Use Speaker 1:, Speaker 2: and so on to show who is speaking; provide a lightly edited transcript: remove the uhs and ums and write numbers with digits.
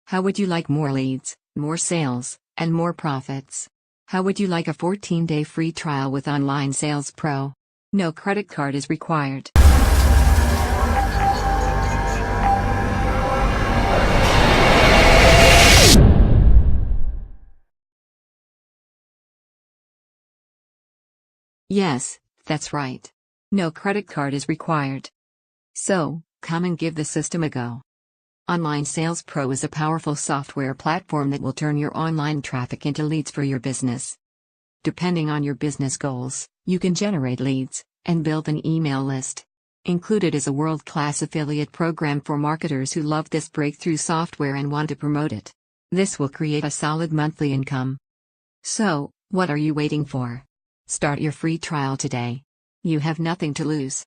Speaker 1: How would you like more leads, more sales, and more profits? How would you like a 14-day free trial with Online Sales Pro? No credit card is required. Yes, that's right. No credit card is required. So, come and give the system a go. Online Sales Pro is a powerful software platform that will turn your online traffic into leads for your business. Depending on your business goals, you can generate leads and build an email list. Included is a world-class affiliate program for marketers who love this breakthrough software and want to promote it. This will create a solid monthly income. So, what are you waiting for? Start your free trial today. You have nothing to lose.